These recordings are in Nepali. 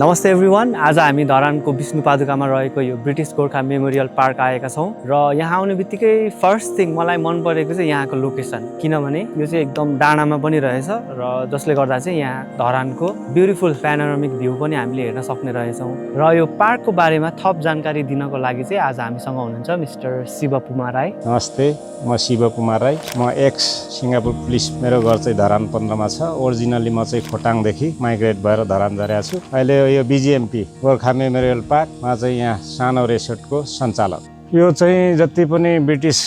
नमस्ते एभ्रिवान। आज हामी धरानको विष्णुपादुकामा रहेको यो ब्रिटिस गोर्खा मेमोरियल पार्क आएका छौँ र यहाँ आउने बित्तिकै फर्स्ट थिङ मलाई मन परेको चाहिँ यहाँको लोकेसन, किनभने यो चाहिँ एकदम डाँडामा पनि रहेछ र जसले गर्दा चाहिँ यहाँ धरानको ब्युटिफुल प्यानोरामिक भ्यू पनि हामीले हेर्न सक्ने रहेछौँ। र यो पार्कको बारेमा थप जानकारी दिनको लागि चाहिँ आज हामीसँग हुनुहुन्छ मिस्टर शिव पुमा राई। नमस्ते, म शिव पुमा राई। म एक्स सिङ्गापुर पुलिस। मेरो घर चाहिँ धरान 15 मा छ। ओरिजिनली म चाहिँ खोटाङदेखि माइग्रेट भएर धरान झरेको छु। अहिले यो बिजिएमपी गोर्खा मेमोरियल पार्कमा चाहिँ यहाँ सानो रेसोर्टको सञ्चालक। यो चाहिँ जति पनि ब्रिटिस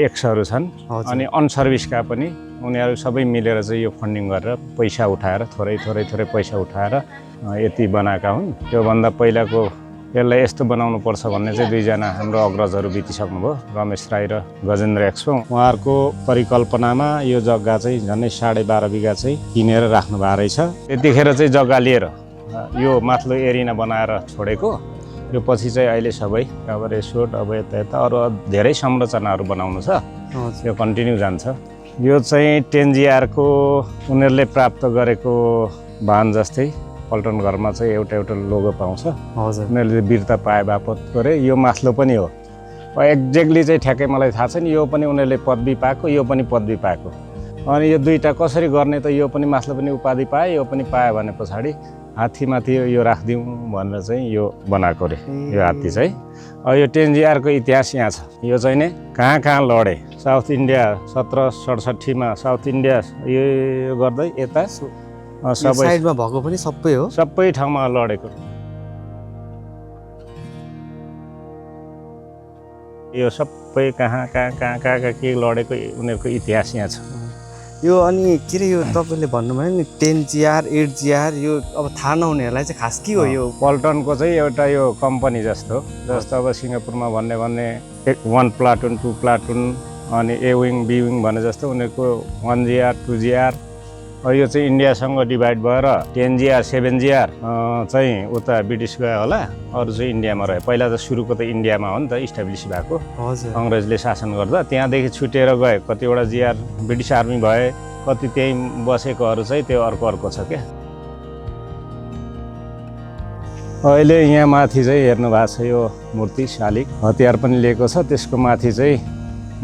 एक्सहरू छन् अनि अनसर्भिसका पनि उनीहरू सबै मिलेर चाहिँ यो फन्डिङ गरेर पैसा उठाएर थोरै पैसा उठाएर यति बनाएका हुन्। त्योभन्दा पहिलाको यसलाई यस्तो बनाउनु पर्छ भन्ने चाहिँ दुईजना हाम्रो अग्रजहरू बितिसक्नुभयो, रमेश राई र गजेन्द्र एक्सपो। उहाँहरूको परिकल्पनामा यो जग्गा चाहिँ झन्डै 12.5 बिघा चाहिँ किनेर राख्नु भएको रहेछ। त्यतिखेर चाहिँ जग्गा लिएर यो माथिल्लो एरिना बनाएर छोडेको। यो पछि चाहिँ अहिले सबै अब रेसोर्ट अब यता अरू धेरै संरचनाहरू बनाउनु छ। यो कन्टिन्यू जान्छ। यो चाहिँ टेन्जिआरको उनीहरूले प्राप्त गरेको बाहन जस्तै पल्टन घरमा चाहिँ एउटा लोगो पाउँछ। उनीहरूले वीरता पाए बापत गरे। यो माथिल्लो पनि हो। एक्ज्याक्टली चाहिँ ठ्याक्कै मलाई थाहा छैन। यो पनि उनीहरूले पदवी पाएको, यो पनि पदवी पाएको। अनि यो दुईटा कसरी गर्ने त? यो पनि माथिल्लो पनि उपाधि पाए, यो पनि पायो भने पछाडि हात्तीमाथि यो राखिदिउँ भनेर चाहिँ यो बनाएको रे यो हात्ती चाहिँ। यो टेन्जिआरको इतिहास यहाँ छ। यो चाहिँ नै कहाँ लडे। साउथ इन्डिया 1767 मा साउथ इन्डिया यो गर्दै यता सबै साइडमा भएको पनि सबै हो, सबै ठाउँमा लडेको। यो सबै कहाँ के लडेको उनीहरूको इतिहास यहाँ छ। यो अनि के अरे यो तपाईँले भन्नुभयो नि 10GR 8GR, यो अब थाहा नहुनेहरूलाई चाहिँ खास के हो? यो पल्टनको चाहिँ एउटा यो कम्पनी जस्तो अब सिङ्गापुरमा भन्ने 1 प्लाटुन 2 प्लाटुन अनि ए विङ बी विङ भने जस्तो उनीहरूको 1GR 2GR। यो चाहिँ इन्डियासँग डिभाइड भएर 10GR 7GR चाहिँ उता ब्रिटिस गयो होला, अरू चाहिँ इन्डियामा रह्यो। पहिला त सुरुको त इन्डियामा हो नि त इस्टाब्लिस भएको, अङ्ग्रेजले शासन गर्दा। त्यहाँदेखि छुटेर गए कतिवटा जिआर ब्रिटिस आर्मी भए, कति त्यहीँ बसेकोहरू चाहिँ त्यो अर्को छ क्या। अहिले यहाँ माथि चाहिँ हेर्नु भएको छ यो मूर्ति शालिग हतियार पनि लिएको छ। त्यसको माथि चाहिँ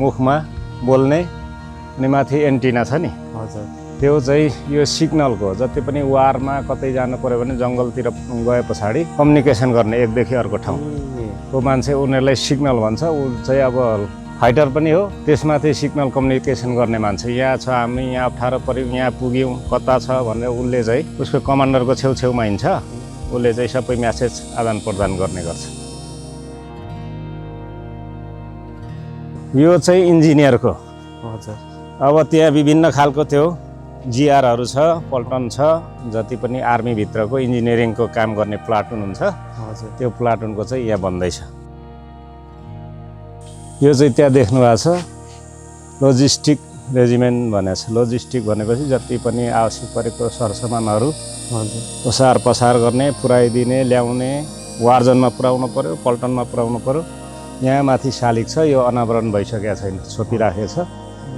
मुखमा बोल्ने अनि माथि एन्टिना छ नि। त्यो चाहिँ यो सिग्नलको जति पनि वारमा कतै जानु पर्यो भने जङ्गलतिर गए पछाडि कम्युनिकेसन गर्ने एकदेखि अर्को ठाउँ को मान्छे उनीहरूलाई सिग्नल भन्छ। ऊ चाहिँ अब फाइटर पनि हो। त्यसमाथि सिग्नल कम्युनिकेसन गर्ने मान्छे यहाँ छ, हामी यहाँ अप्ठ्यारो पऱ्यौँ, यहाँ पुग्यौँ, कता छ भनेर उसले चाहिँ उसको कमान्डरको छेउछेउमा हिँड्छ। उसले चाहिँ सबै म्यासेज आदान प्रदान गर्ने गर्छ। यो चाहिँ इन्जिनियरको। अब त्यहाँ विभिन्न खालको त्यो जिआरहरू छ, पल्टन छ, जति पनि आर्मीभित्रको इन्जिनियरिङको काम गर्ने प्लाटुन हुन्छ। त्यो प्लाटुनको चाहिँ यहाँ बन्दैछ। यो चाहिँ त्यहाँ देख्नु भएको छ लोजिस्टिक रेजिमेन्ट भनेको छ। लोजिस्टिक भनेपछि जति पनि आवश्यक परेको सरसामानहरू ओसार पसार गर्ने, पुऱ्याइदिने, ल्याउने, वारजनमा पुऱ्याउनु पर्यो, पल्टनमा पुऱ्याउनु पर्यो। यहाँ माथि शालिग छ, यो अनावरण भइसकेको छैन, छोपिराखेको छ।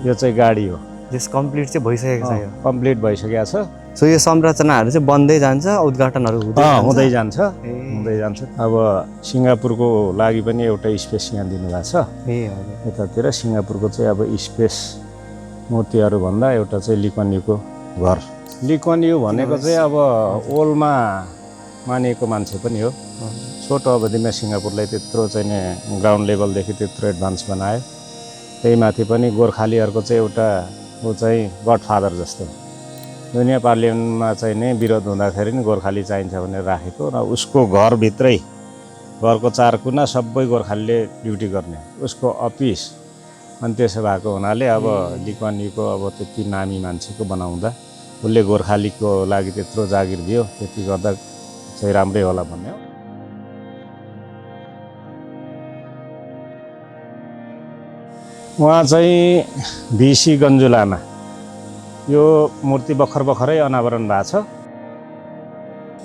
यो चाहिँ गाडी हो। यस कम्प्लिट चाहिँ भइसकेको छ। यो कम्प्लिट भइसकेको छ। सो यो संरचनाहरू चाहिँ बन्दै जान्छ, उद्घाटनहरू हुँदै जान्छ। अब सिङ्गापुरको लागि पनि एउटा स्पेस यहाँ दिनुभएको छ। यतातिर सिङ्गापुरको चाहिँ अब स्पेस मूर्तिहरू भन्दा एउटा चाहिँ ली कुवान यूको घर। ली कुवान यू भनेको चाहिँ अब ओल्डमा मानिएको मान्छे पनि हो। छोटो अवधिमा सिङ्गापुरलाई त्यत्रो चाहिँ ग्राउन्ड लेभलदेखि त्यत्रो एडभान्स बनायो। त्यही माथि पनि गोर्खालीहरूको चाहिँ एउटा ऊ चाहिँ गडफादर जस्तो। दुनियाँ पार्लियामेन्टमा चाहिँ नै विरोध हुँदाखेरि नि गोर्खाली चाहिन्छ भनेर राखेको र उसको घरभित्रै घरको 4 कुना सबै गोर्खालीले ड्युटी गर्ने उसको अफिस। अनि त्यसो भएको हुनाले अब ली कुवान यूको अब त्यति नामी मान्छेको बनाउँदा उसले गोर्खालीको लागि त्यत्रो जागिर दियो, त्यति गर्दा चाहिँ राम्रै होला भन्ने हो। उहाँ चाहिँ भिसी गन्जुलामा यो मूर्ति भर्खरै अनावरण भएको छ।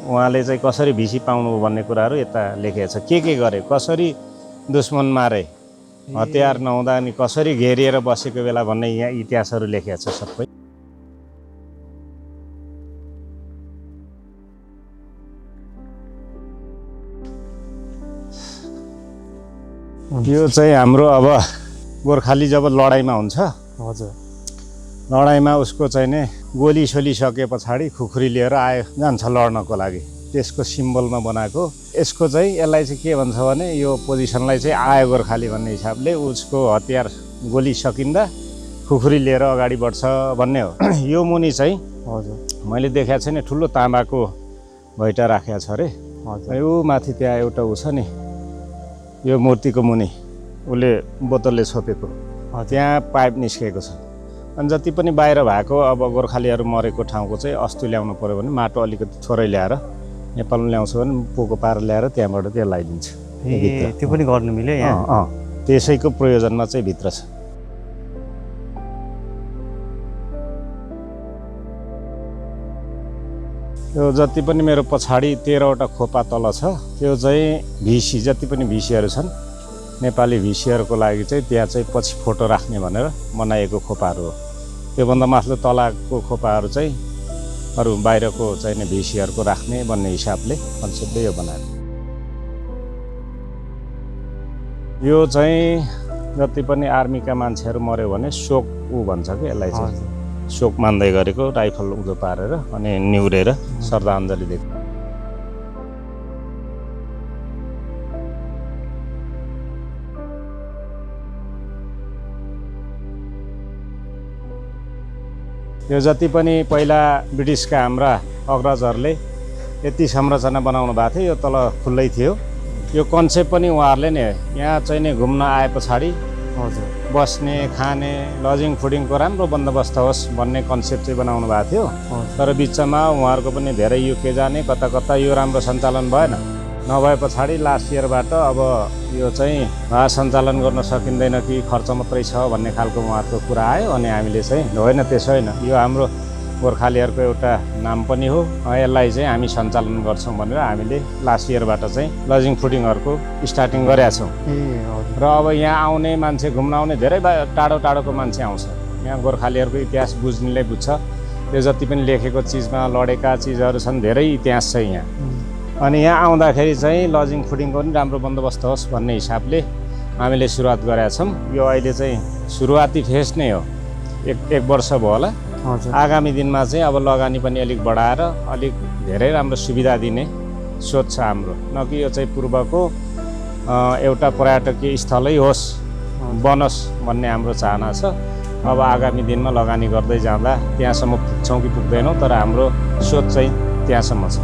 उहाँले चाहिँ कसरी भिसी पाउनु भन्ने कुराहरू यता लेखेको छ। के गरे, कसरी दुश्मन मारे, हतियार नहुँदा अनि कसरी घेरिएर बसेको बेला भन्ने यहाँ इतिहासहरू लेखेको छ सबै। यो चाहिँ हाम्रो अब गोर्खाली जब लडाइँमा हुन्छ, हजुर लडाइँमा उसको चाहिँ नि गोली सोली सके पछाडि खुकुरी लिएर जान्छ लड्नको लागि, त्यसको सिम्बलमा बनाएको। यसको चाहिँ यसलाई चाहिँ के भन्छ भने यो पोजिसनलाई चाहिँ आयो गोर्खाली भन्ने हिसाबले उसको हतियार गोली सकिँदा खुकुरी लिएर अगाडि बढ्छ भन्ने हो। यो मुनि चाहिँ हजुर मैले देखाएको छैन, ठुलो ताँबाको भैटा राखेको छ अरे। यो माथि त्यहाँ एउटा ऊ छ नि, यो मूर्तिको मुनि उसले बोतलले छोपेको, त्यहाँ पाइप निस्केको छ। अनि जति पनि बाहिर भएको अब गोर्खालीहरू मरेको ठाउँको चाहिँ अस्तु ल्याउनु पऱ्यो भने माटो अलिकति थोरै ल्याएर नेपालमा ल्याउँछ भने पोको पारेर ल्याएर त्यहाँबाट त्यो लगाइदिन्छ। त्यो पनि गर्नु मिल्यो यहाँ। त्यसैको प्रयोजनमा चाहिँ भित्र छ। यो जति पनि मेरो पछाडि 13वटा खोपा तल छ, त्यो चाहिँ भिसी, जति पनि भिसीहरू छन् नेपाली भिसीहरूको लागि चाहिँ त्यहाँ चाहिँ पछि फोटो राख्ने भनेर बनाइएको खोपाहरू हो। त्योभन्दा माथिल्लो तलाको खोपाहरू चाहिँ अरू बाहिरको चाहिँ भिसीहरूको राख्ने भन्ने हिसाबले कन्सेप्टले यो बनाएको। यो चाहिँ जति पनि आर्मीका मान्छेहरू मऱ्यो भने शोक ऊ भन्छ कि यसलाई चाहिँ, शोक मान्दै गरेको, राइफल उँधो पारेर अनि निहुरेर श्रद्धाञ्जली दिएको। यो जति पनि पहिला ब्रिटिसका हाम्रा अग्रजहरूले यति संरचना बनाउनु भएको थियो, यो तल खुल्लै थियो। यो कन्सेप्ट पनि उहाँहरूले नै यहाँ चाहिँ नि घुम्न आए पछाडि हजुर बस्ने खाने लजिङ फुडिङको राम्रो बन्दोबस्त होस् भन्ने कन्सेप्ट चाहिँ बनाउनु भएको थियो। तर बिचमा उहाँहरूको पनि धेरै युके जाने कता कता यो राम्रो सञ्चालन भएन। नभए पछाडि लास्ट इयरबाट अब यो चाहिँ सञ्चालन गर्न सकिँदैन कि खर्च मात्रै छ भन्ने खालको उहाँहरूको कुरा आयो। अनि हामीले चाहिँ होइन त्यसो होइन, यो हाम्रो गोर्खालीहरूको एउटा नाम पनि हो, यसलाई चाहिँ हामी सञ्चालन गर्छौँ भनेर हामीले लास्ट इयरबाट चाहिँ लजिङ फुडिङहरूको स्टार्टिङ गरेका छौँ। र अब यहाँ आउने मान्छे, घुम्न आउने धेरै टाढो टाढोको मान्छे आउँछ। यहाँ गोर्खालीहरूको इतिहास बुझ्नेले बुझ्छ। त्यो जति पनि लेखेको चिजमा लडेका चिजहरू छन्, धेरै इतिहास छ यहाँ। अनि यहाँ आउँदाखेरि चाहिँ लजिङ फुडिङको पनि राम्रो बन्दोबस्त होस् भन्ने हिसाबले हामीले सुरुवात गरेका छौँ। यो अहिले चाहिँ सुरुवाती फेज नै हो, एक वर्ष भयो होला। आगामी दिनमा चाहिँ अब लगानी पनि अलिक बढाएर अलिक धेरै राम्रो सुविधा दिने सोच छ हाम्रो। न कि यो चाहिँ पूर्वको एउटा पर्यटकीय स्थलै होस्, बनोस् भन्ने हाम्रो चाहना छ। अब आगामी दिनमा लगानी गर्दै जाँदा त्यहाँसम्म पुग्छौँ कि पुग्दैनौँ, तर हाम्रो सोच चाहिँ त्यहाँसम्म छ।